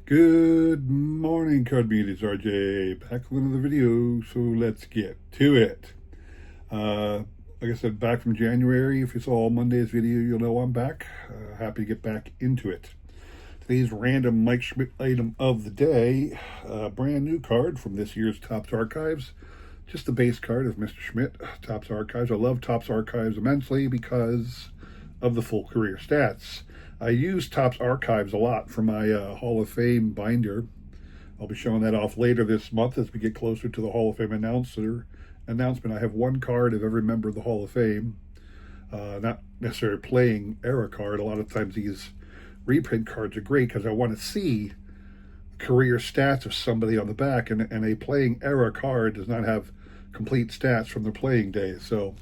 Good morning, Card Beat. It's RJ back with another video, so let's get to it. Uh, like I said, back from January. If you saw Monday's video, you'll know I'm back. Happy to get back into it. Today's random Mike Schmidt item of the day, a brand new card from this year's Topps Archives. Just the base card of Mr. Schmidt, Topps Archives. I love Topps Archives immensely because of the full career stats. I use Topps Archives a lot for my Hall of Fame binder. I'll be showing that off later this month as we get closer to the Hall of Fame announcement. I have one card of every member of the Hall of Fame, not necessarily playing era card. A lot of times these reprint cards are great because I want to see career stats of somebody on the back, and a playing era card does not have complete stats from their playing days. So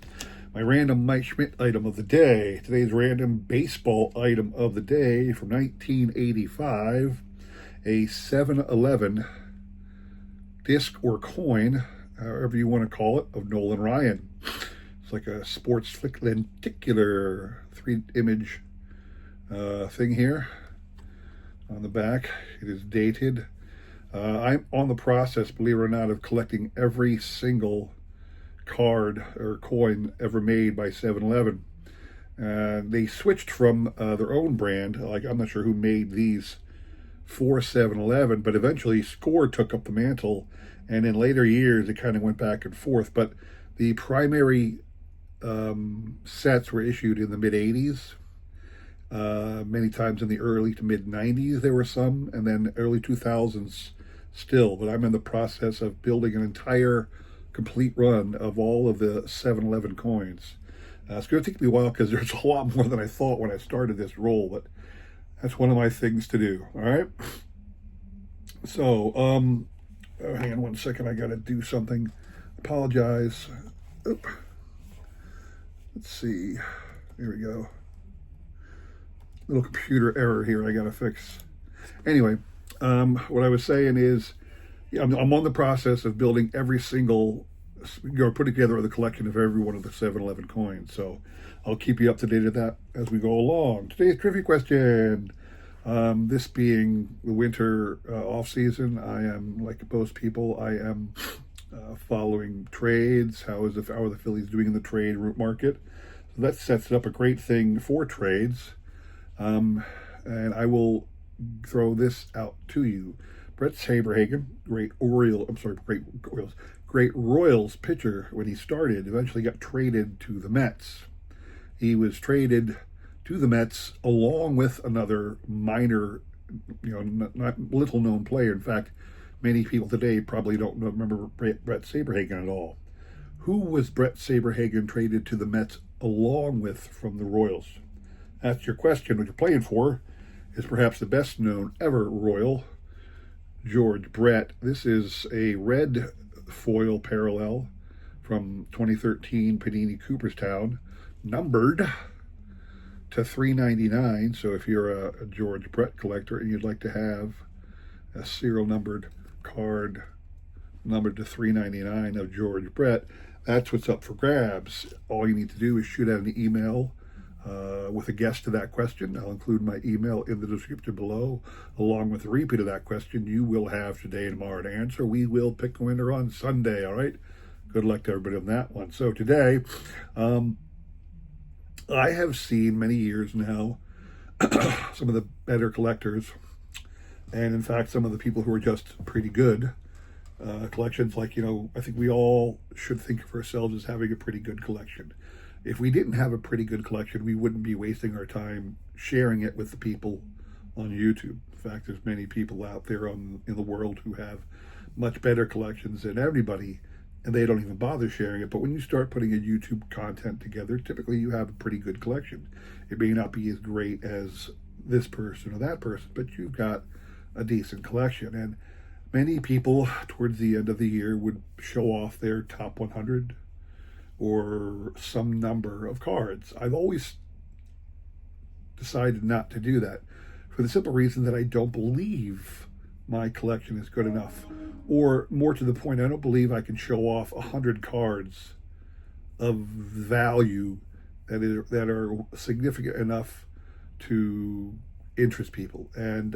my random Mike Schmidt item of the day, today's random baseball item of the day from 1985, a 7-11 disc or coin, however you want to call it, of Nolan Ryan. It's like a sports lenticular 3-image thing here on the back. It is dated. I'm on the process, believe it or not, of collecting every single card or coin ever made by 7-Eleven. They switched from their own brand. Like, I'm not sure who made these for 7-Eleven, but eventually Score took up the mantle, and in later years it kind of went back and forth. But the primary sets were issued in the mid-80s. Many times in the early to mid-90s there were some, and then early 2000s still. But I'm in the process of building an entire complete run of all of the 7-Eleven coins. It's going to take me a while because there's a lot more than I thought when I started this roll, but that's one of my things to do. All right. So, hang on one second. I got to do something. Apologize. Oop. Let's see. Here we go. Little computer error here I got to fix. Anyway, what I was saying is, yeah, I'm on the process of building every single, putting together the collection of every one of the 7-Eleven coins. So I'll keep you up to date with that as we go along. Today's trivia question. This being the winter off season, I am, like most people, I am following trades. How are the Phillies doing in the trade route market? So that sets up a great thing for trades. And I will throw this out to you. Bret Saberhagen, great Royals pitcher when he started, eventually got traded to the Mets. He was traded to the Mets along with another minor, not little known player. In fact, many people today probably don't remember Bret Saberhagen at all. Who was Bret Saberhagen traded to the Mets along with from the Royals? That's your question. What you're playing for is perhaps the best known ever Royal, George Brett. This is a red foil parallel from 2013 Panini Cooperstown, numbered to 399. So if you're a George Brett collector and you'd like to have a serial numbered card numbered to 399 of George Brett, that's what's up for grabs. All you need to do is shoot out an email with a guess to that question. I'll include my email in the description below, along with a repeat of that question. You will have today and tomorrow to answer. We will pick a winner on Sunday, all right? Good luck to everybody on that one. So today, I have seen many years now some of the better collectors, and in fact, some of the people who are just pretty good collections. Like, I think we all should think of ourselves as having a pretty good collection. If we didn't have a pretty good collection, we wouldn't be wasting our time sharing it with the people on YouTube. In fact, there's many people out there in the world who have much better collections than everybody, and they don't even bother sharing it. But when you start putting a YouTube content together, typically you have a pretty good collection. It may not be as great as this person or that person, but you've got a decent collection. And many people towards the end of the year would show off their top 100 or some number of cards. I've always decided not to do that for the simple reason that I don't believe my collection is good enough. Or more to the point, I don't believe I can show off 100 cards of value that are significant enough to interests people. And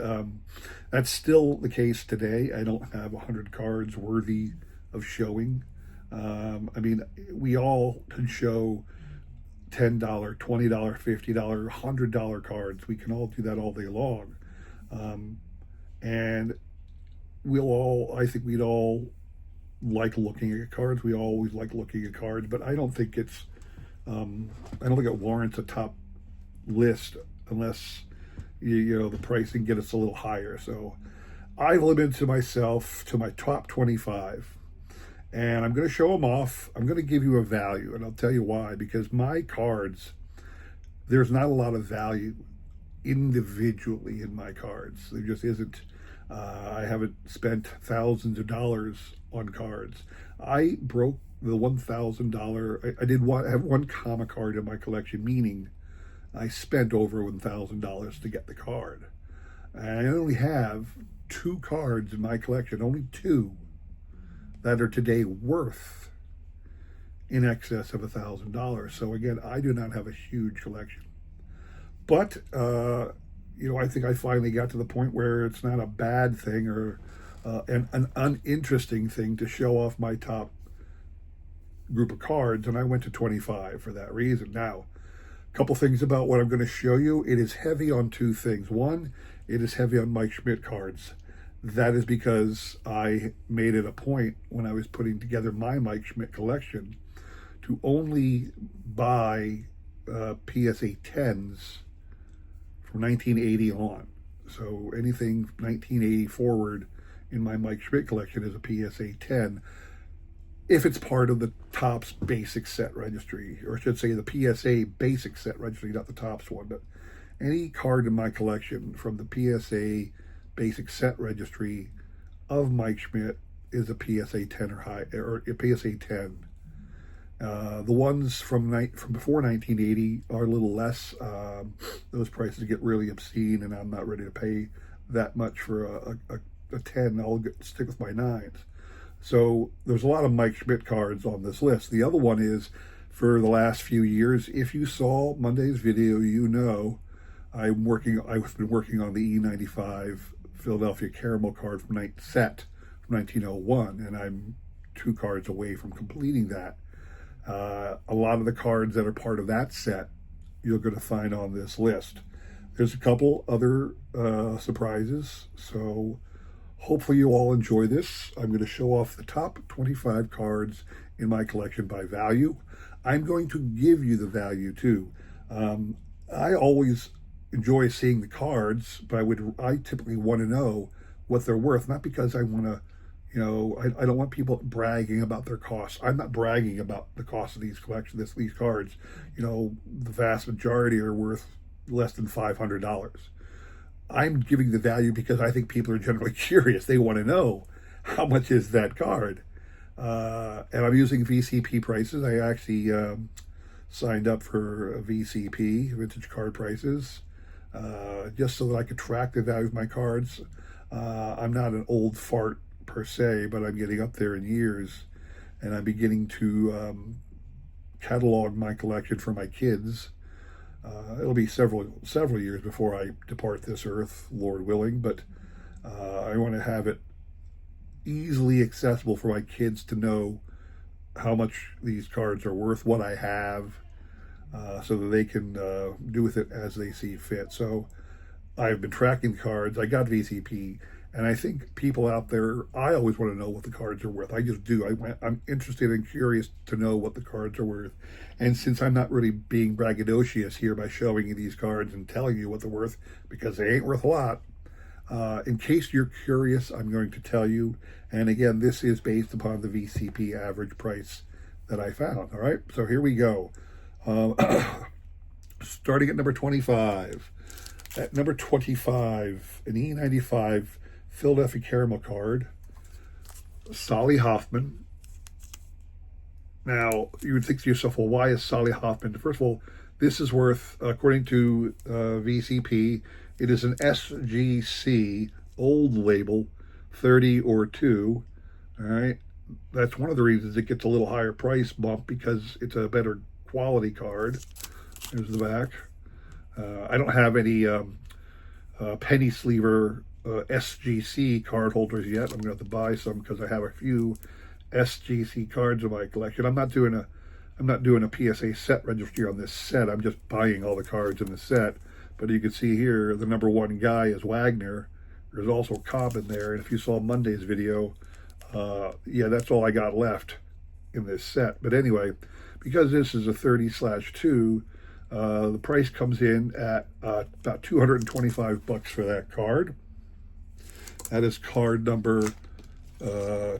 that's still the case today. I don't have 100 cards worthy of showing. I mean, we all can show $10, $20, $50, $100 cards. We can all do that all day long. And I think we'd all like looking at cards. We always like looking at cards, but I don't think it warrants a top list unless you know the pricing get us a little higher. So I limited myself to my top 25, and I'm going to show them off. I'm going to give you a value, and I'll tell you why. Because my cards, there's not a lot of value individually in my cards. There just isn't. I haven't spent thousands of dollars on cards. I broke the $1,000. I did have one comic card in my collection, meaning I spent over $1,000 to get the card. And I only have 2 cards in my collection, only 2, that are today worth in excess of $1,000. So again, I do not have a huge collection. But I think I finally got to the point where it's not a bad thing or an uninteresting thing to show off my top group of cards, and I went to 25 for that reason. Now, a couple things about what I'm going to show you. It is heavy on 2 things. One, it is heavy on Mike Schmidt cards. That is because I made it a point when I was putting together my Mike Schmidt collection to only buy PSA 10s from 1980 on. So anything 1980 forward in my Mike Schmidt collection is a PSA 10 if it's part of the Topps basic set registry, or I should say the PSA basic set registry, not the Topps one. But any card in my collection from the PSA basic set registry of Mike Schmidt is a PSA 10 or high, or a PSA 10. The ones from before 1980 are a little less. Those prices get really obscene, and I'm not ready to pay that much for a 10. I'll stick with my 9s. So there's a lot of Mike Schmidt cards on this list. The other one is, for the last few years, if you saw Monday's video, you know I've been working on the E95 Philadelphia Caramel card from 1901, and I'm 2 cards away from completing that. A lot of the cards that are part of that set you're going to find on this list. There's a couple other surprises, so hopefully you all enjoy this. I'm going to show off the top 25 cards in my collection by value. I'm going to give you the value too. I always enjoy seeing the cards, but I typically want to know what they're worth, not because I want to, I don't want people bragging about their costs. I'm not bragging about the cost of these these cards. The vast majority are worth less than $500. I'm giving the value because I think people are generally curious. They want to know how much is that card. And I'm using VCP prices. I actually signed up for VCP, Vintage Card Prices, just so that I could track the value of my cards. I'm not an old fart per se, but I'm getting up there in years, and I'm beginning to catalog my collection for my kids. It'll be several years before I depart this earth, Lord willing, but I want to have it easily accessible for my kids to know how much these cards are worth, what I have, so that they can do with it as they see fit. So I've been tracking cards. I got VCP, and I think people out there, I always want to know what the cards are worth. I just do. I'm interested and curious to know what the cards are worth. And since I'm not really being braggadocious here by showing you these cards and telling you what they're worth, because they ain't worth a lot, in case you're curious, I'm going to tell you. And again, this is based upon the VCP average price that I found. All right, so here we go. Starting at number 25. At number 25, an E95 Philadelphia Caramel card, Solly Hoffman. Now, you would think to yourself, well, why is Solly Hoffman? First of all, this is worth, according to VCP, it is an SGC, old label, 30 or 2. All right. That's one of the reasons it gets a little higher price bump, because it's a better quality card. There's the back. I don't have any penny sleever SGC card holders yet. I'm going to have to buy some because I have a few SGC cards in my collection. I'm not doing a PSA set registry on this set. I'm just buying all the cards in the set. But you can see here the number one guy is Wagner. There's also Cobb in there, and if you saw Monday's video, yeah, that's all I got left in this set. But anyway, because this is a 30/2, the price comes in at about $225 for that card. That is card number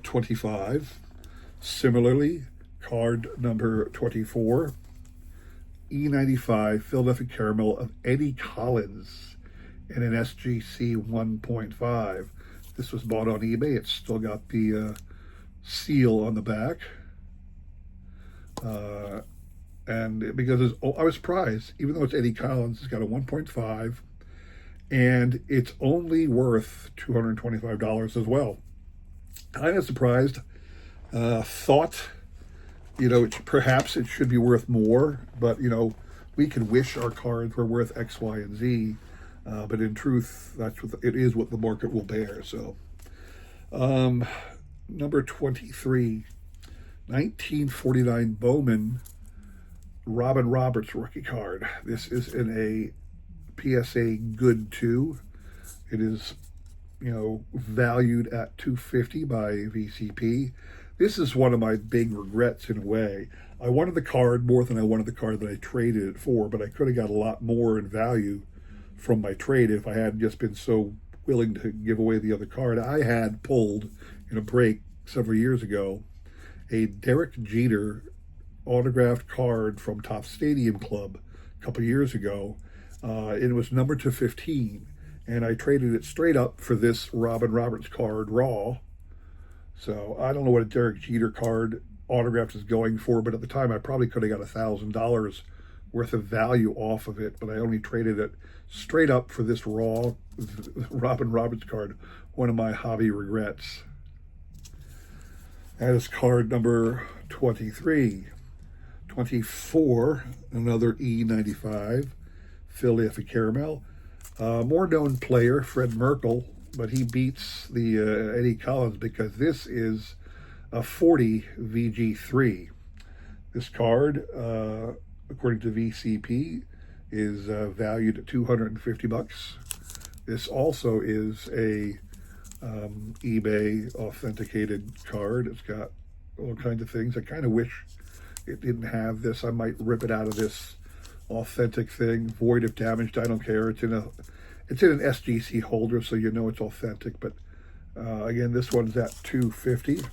25. Similarly, card number 24, E95 Philadelphia Caramel of Eddie Collins in an SGC 1.5. This was bought on eBay. It's still got the seal on the back. And because I was surprised, even though it's Eddie Collins, it's got a 1.5, and it's only worth $225 as well. Kind of surprised. Thought, perhaps it should be worth more, but, we can wish our cards were worth X, Y, and Z. But in truth, it is what the market will bear. So, number 23, 1949 Bowman Robin Roberts rookie card. This is in a PSA Good 2. It is, valued at $250 by VCP. This is one of my big regrets in a way. I wanted the card more than I wanted the card that I traded it for, but I could have got a lot more in value from my trade if I hadn't just been so willing to give away the other card. I had pulled in a break several years ago a Derek Jeter autographed card from Top Stadium Club a couple years ago. It was numbered to 15, and I traded it straight up for this Robin Roberts card raw. So I don't know what a Derek Jeter card autographed is going for, but at the time I probably could have got $1,000 worth of value off of it, but I only traded it straight up for this raw Robin Roberts card. One of my hobby regrets. That is card number 23. 24, another E95 Philadelphia Caramel. More known player, Fred Merkle, but he beats the Eddie Collins because this is a 40 VG3. This card, according to VCP, is valued at $250. This also is a eBay authenticated card. It's got all kinds of things. I kind of wish it didn't have this. I might rip it out of this authentic thing. Void if damaged, I don't care. It's in an SGC holder, so you know it's authentic. But again, this one's at $250.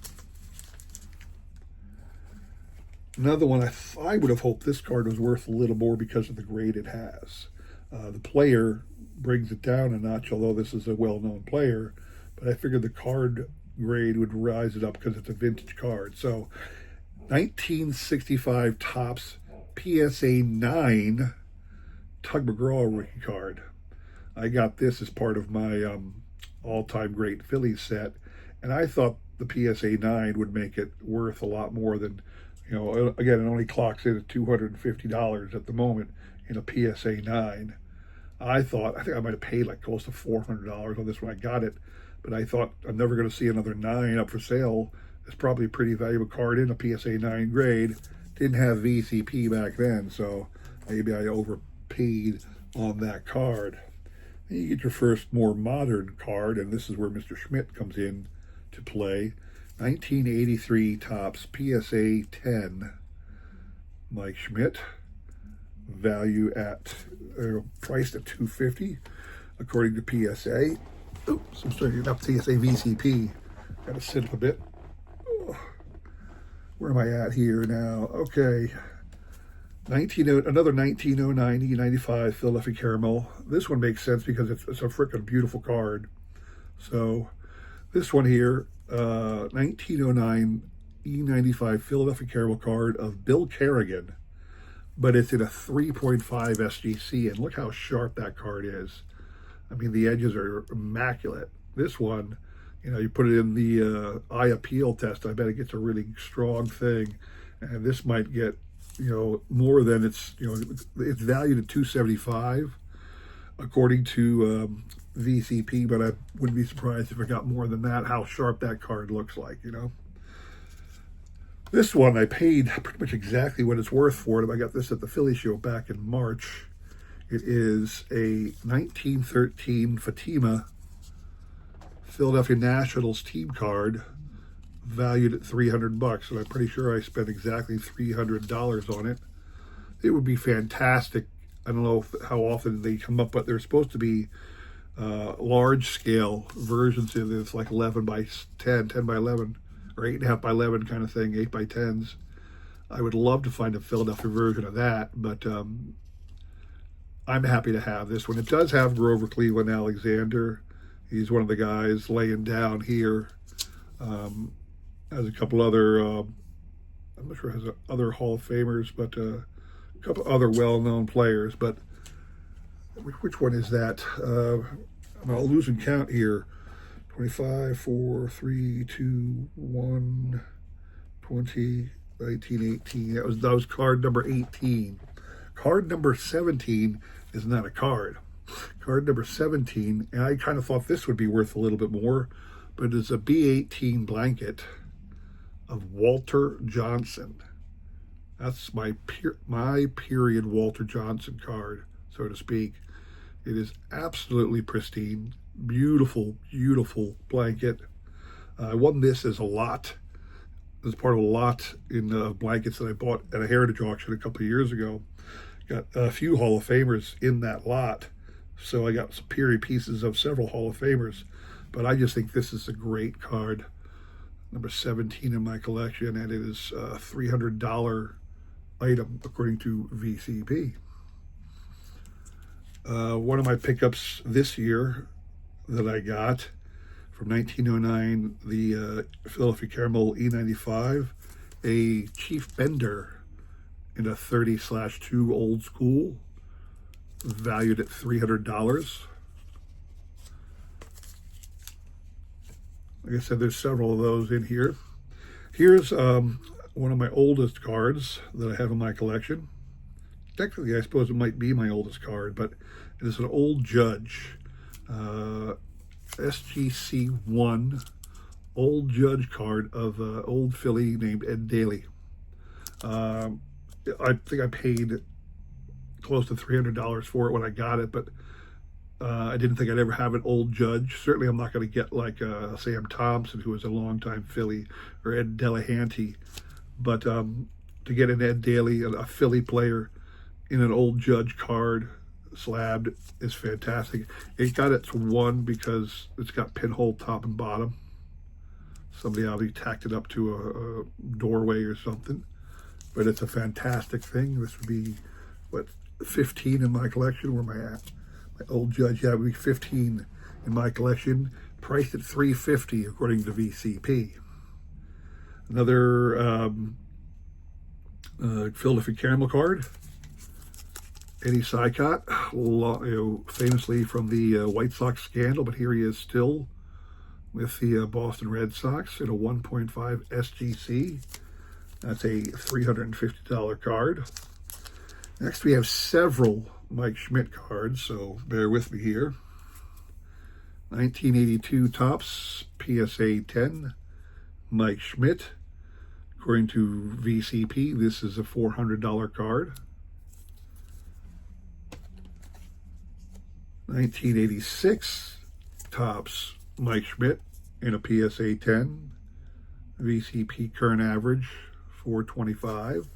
Another one, I would have hoped this card was worth a little more because of the grade it has. The player brings it down a notch, although this is a well-known player. But I figured the card grade would rise it up because it's a vintage card. So 1965 Topps PSA 9 Tug McGraw rookie card. I got this as part of my all-time great Phillies set, and I thought the PSA 9 would make it worth a lot more than, again, it only clocks in at $250 at the moment in a PSA 9. I think I might have paid like close to $400 on this when I got it, but I thought I'm never going to see another 9 up for sale. It's probably a pretty valuable card in a PSA 9 grade. Didn't have VCP back then, so maybe I overpaid on that card. Then you get your first more modern card, and this is where Mr. Schmidt comes in to play. 1983 Topps PSA 10 Mike Schmidt, value at priced at $250 according to PSA. Oops, I'm starting to get up PSA VCP. Got to sit up a bit. Where am I at here now? Okay. Another 1909 E95 Philadelphia Caramel. This one makes sense because it's a freaking beautiful card. So this one here, 1909 E95 Philadelphia Caramel card of Bill Kerrigan, but it's in a 3.5 SGC, and look how sharp that card is. I mean, the edges are immaculate. This one, you put it in the eye appeal test, I bet it gets a really strong thing, and this might get, more than it's valued at $275. according to VCP, but I wouldn't be surprised if I got more than that, how sharp that card looks like, you know. This one I paid pretty much exactly what it's worth for it. I got this at the Philly show back in March. It is a 1913 Fatima Philadelphia Nationals team card, valued at $300, and I'm pretty sure I spent exactly $300 on it. It would be fantastic. I don't know how often they come up, but they're supposed to be large scale versions of this, like 11 by 10, 10 by 11, or 8.5 by 11 kind of thing, 8 by 10s. I would love to find a Philadelphia version of that, but I'm happy to have this one. It does have Grover Cleveland Alexander. He's one of the guys laying down here. Has a couple other, I'm not sure it has other Hall of Famers, but a couple other well-known players. But which one is that? I'm losing count here. 25, 4, 3, 2, 1, 20, 19, 18. That was card number 18. Card number 17 is not a card. Card number 17, and I kind of thought this would be worth a little bit more, but it's a B18 blanket of Walter Johnson. That's my period Walter Johnson card, so to speak. It is absolutely pristine, beautiful, beautiful blanket. I won this as a lot, as part of a lot in blankets that I bought at a Heritage auction a couple of years ago. Got a few Hall of Famers in that lot, so I got some period pieces of several Hall of Famers, but I just think this is a great card. Number 17 in my collection, and it is a $300 item according to VCP. One of my pickups this year that I got from 1909, the Philadelphia Caramel E95, a Chief Bender in a 30/2 old school, valued at $300. Like I said, there's several of those in here. Here's one of my oldest cards that I have in my collection. Technically, I suppose it might be my oldest card, but it is an Old Judge, SGC1 Old Judge card of old Philly named Ed Daly. I think I paid close to $300 for it when I got it, but I didn't think I'd ever have an Old Judge. Certainly I'm not going to get like Sam Thompson, who was a longtime Philly, or Ed Delahanty, but to get an Ed Daly, a Philly player, in an Old Judge card slabbed is fantastic. It got its one because it's got pinhole top and bottom. Somebody obviously tacked it up to a doorway or something, but it's a fantastic thing. This would be, what, 15 in my collection. Where am I at? My Old Judge, yeah, it would be 15 in my collection, priced at $350 according to VCP. Another Philadelphia Caramel card, Eddie Sicott, famously from the White Sox scandal, but here he is still with the Boston Red Sox in a 1.5 SGC. That's a $350 card. Next, we have several Mike Schmidt cards, so bear with me here. 1982 Topps PSA 10, Mike Schmidt. According to VCP, this is a $400 card. 1986 Topps Mike Schmidt in a PSA 10, VCP current average $425.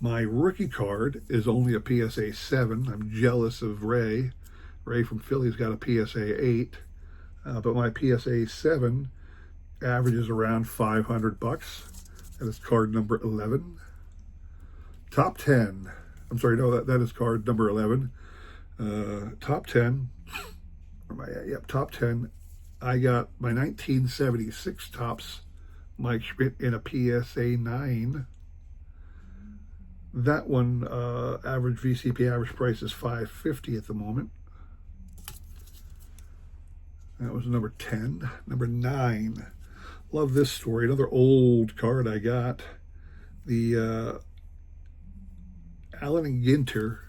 My rookie card is only a PSA 7. I'm jealous of Ray. Ray from Philly's got a PSA 8, but my PSA 7 averages around $500. That is card number 11. Top 10. I'm sorry, no, that is card number 11. Top 10. Where am I at? Yep, top 10. I got my 1976 Topps Mike Schmidt in a PSA 9. That one, average VCP average price is $550 at the moment. That was number 10. Number 9. Love this story. Another old card I got. The Allen and Ginter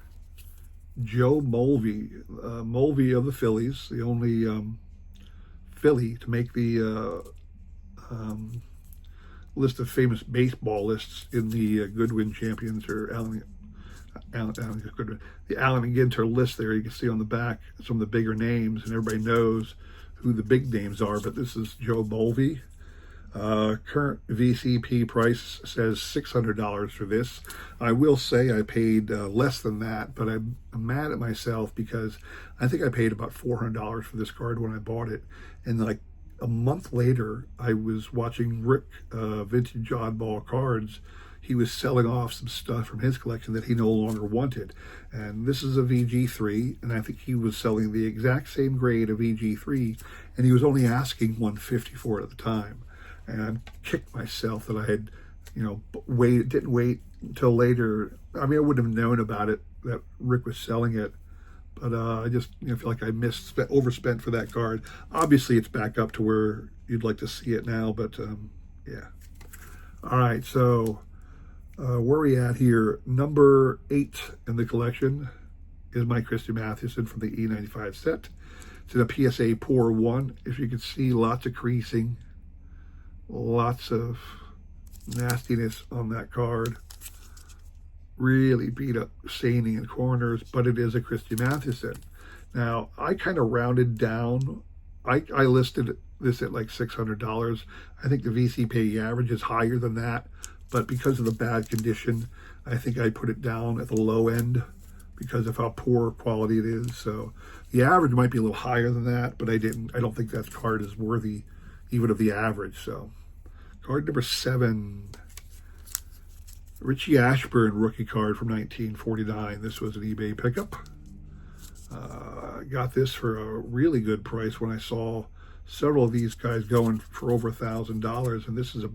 Joe Mulvey, Mulvey of the Phillies, the only Philly to make the list of famous baseball lists in the Goodwin Champions, or Goodwin, the Allen and Ginter list there. You can see on the back some of the bigger names, and everybody knows who the big names are, but this is Joe Mulvey. Current VCP price says $600 for this. I will say I paid less than that, but I'm mad at myself because I think I paid about $400 for this card when I bought it. And like a month later, I was watching Rick, Vintage Oddball Cards. He was selling off some stuff from his collection that he no longer wanted. And this is a VG3, and I think he was selling the exact same grade of VG3, and he was only asking $150 for it at the time. And I kicked myself that I had, didn't wait until later. I mean, I wouldn't have known about it, that Rick was selling it, but I just feel like I overspent for that card. Obviously, it's back up to where you'd like to see it now, but yeah. All right, so where are we at here? Number 8 in the collection is my Christy Mathewson from the E95 set. It's in a PSA Pour 1. If you can see, lots of creasing. Lots of nastiness on that card. Really beat up staining in corners, but it is a Christy Mathewson. Now, I kind of rounded down. I listed this at like $600. I think the VCP average is higher than that, but because of the bad condition, I think I put it down at the low end because of how poor quality it is. So the average might be a little higher than that, but I don't think that card is worthy even of the average. So card number 7, Richie Ashburn rookie card from 1949. This was an eBay pickup. Got this for a really good price when I saw several of these guys going for over $1,000, and this is a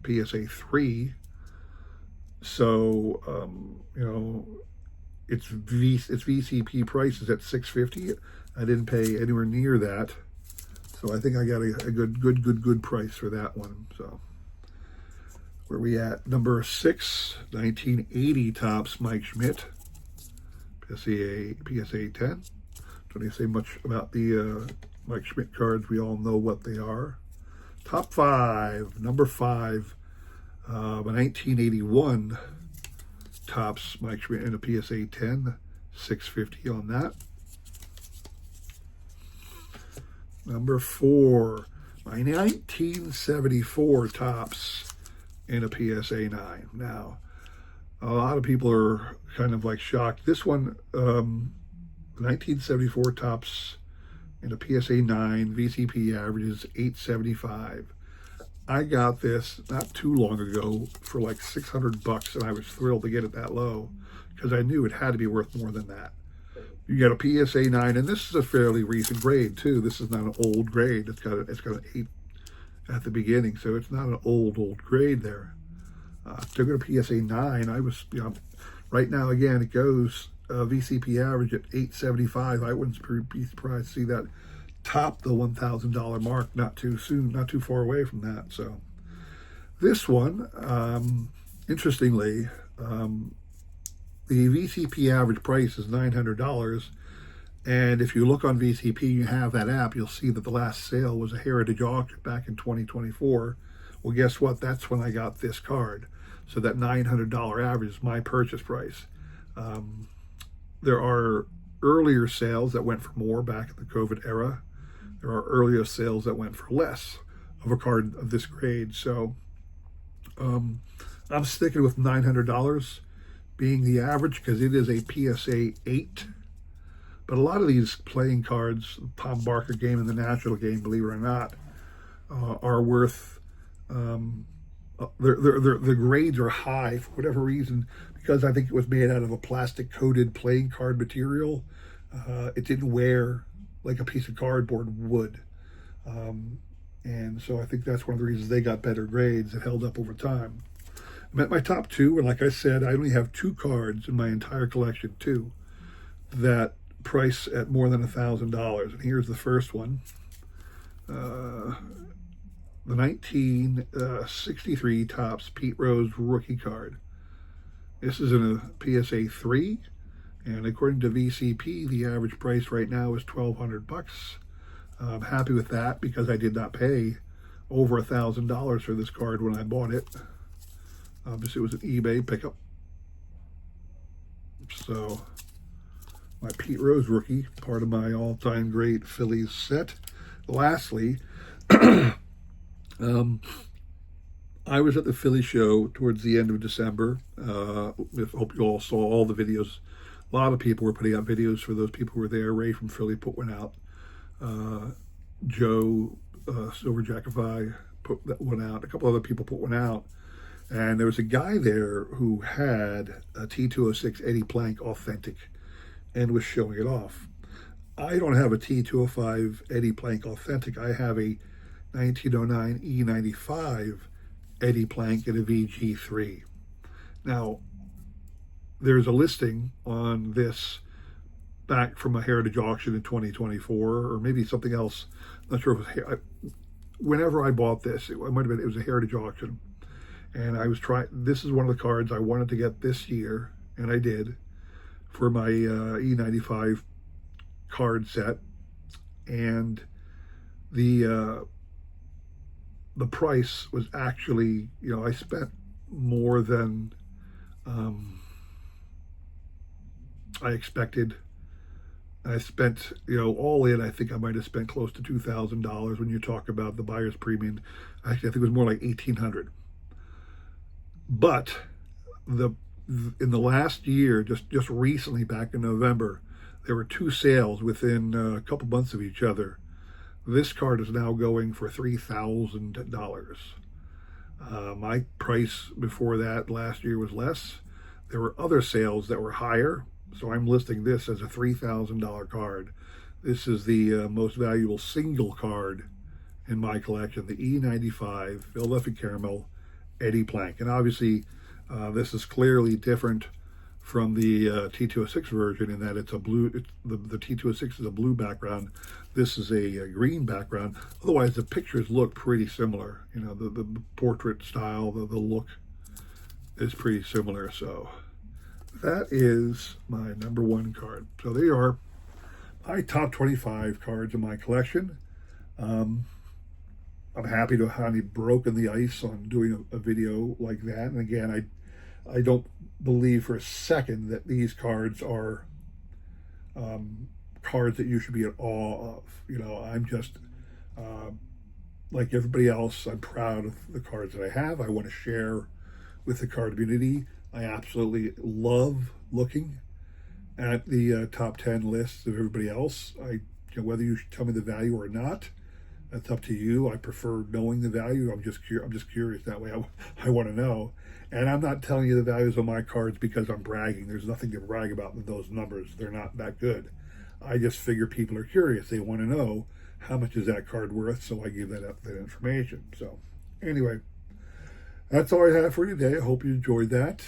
PSA 3. So its VCP price is at $650. I didn't pay anywhere near that. So I think I got a good price for that one. So where we at? Number 6, 1980 Topps Mike Schmidt, PSA 10. Don't need to say much about the Mike Schmidt cards. We all know what they are. Top 5, number 5, a 1981 Topps Mike Schmidt in a PSA 10, $650 on that. Number 4, my 1974 Topps in a PSA 9. Now, a lot of people are kind of like shocked. This one, 1974 Topps in a PSA 9, VCP averages $875. I got this not too long ago for like $600, and I was thrilled to get it that low because I knew it had to be worth more than that. You got a PSA 9, and this is a fairly recent grade too. This is not an old grade. It's got an 8 at the beginning, so it's not an old grade there. Took it a PSA 9. I was, right now again it goes VCP average at $875. I wouldn't be surprised to see that top the $1,000 mark not too soon, not too far away from that. So this one, interestingly, the VCP average price is $900, and if you look on VCP, you have that app, you'll see that the last sale was a Heritage auction back in 2024. Well, guess what? That's when I got this card. So that $900 average is my purchase price. There are earlier sales that went for more back in the COVID era. There are earlier sales that went for less of a card of this grade. So I'm sticking with $900 being the average because it is a PSA 8. But a lot of these playing cards, Tom Barker game and the National game, believe it or not, are worth, the grades are high for whatever reason, because I think it was made out of a plastic coated playing card material. It didn't wear like a piece of cardboard would. And so I think that's one of the reasons they got better grades. It held up over time. I'm at my top 2, and like I said, I only have 2 cards in my entire collection, 2, that price at more than $1,000. And here's the first one. The 1963 Topps Pete Rose rookie card. This is in a PSA 3. And according to VCP, the average price right now is $1,200. I'm happy with that because I did not pay over $1,000 for this card when I bought it. Obviously, it was an eBay pickup. So, my Pete Rose rookie, part of my all-time great Phillies set. Lastly, I was at the Philly show towards the end of December. I hope you all saw all the videos. A lot of people were putting out videos for those people who were there. Ray from Philly put one out. Joe Silverjackify put that one out. A couple other people put one out. And there was a guy there who had a T206 Eddie Plank Authentic and was showing it off. I don't have a T205 Eddie Plank Authentic. I have a 1909 E95 Eddie Plank and a VG3. Now, there's a listing on this back from a Heritage auction in 2024, or maybe something else. I'm not sure if it was, whenever I bought this, it was a Heritage auction. And I was trying, this is one of the cards I wanted to get this year, and I did, for my E95 card set. And the price was actually, I spent more than I expected. I spent, all in, I think I might have spent close to $2,000 when you talk about the buyer's premium. Actually, I think it was more like $1,800. But in the last year, just recently, back in November, there were two sales within a couple months of each other. This card is now going for $3,000. My price before that last year was less. There were other sales that were higher, so I'm listing this as a $3,000 card. This is the most valuable single card in my collection, the E95 Philadelphia Caramel Eddie Plank. And obviously, this is clearly different from the T206 version in that it's a blue, the T206 is a blue background. This is a green background. Otherwise, the pictures look pretty similar. The portrait style, the look is pretty similar. So that is my number one card. So they are my top 25 cards in my collection. I'm happy to have finally broken the ice on doing a video like that. And again, I don't believe for a second that these cards are cards that you should be in awe of. I'm just like everybody else. I'm proud of the cards that I have. I want to share with the card community. I absolutely love looking at the top 10 lists of everybody else. Whether you should tell me the value or not, that's up to you. I prefer knowing the value. I'm just curious that way. I want to know. And I'm not telling you the values of my cards because I'm bragging. There's nothing to brag about with those numbers. They're not that good. I just figure people are curious. They want to know how much is that card worth, so I give that information. So anyway, that's all I have for you today. I hope you enjoyed that.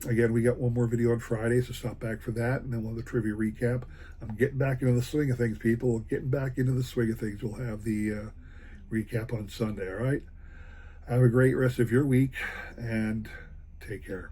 Again, we got one more video on Friday, so stop back for that, and then we'll have the trivia recap. I'm getting back into the swing of things, people. Getting back into the swing of things. We'll have the recap on Sunday, all right? Have a great rest of your week, and take care.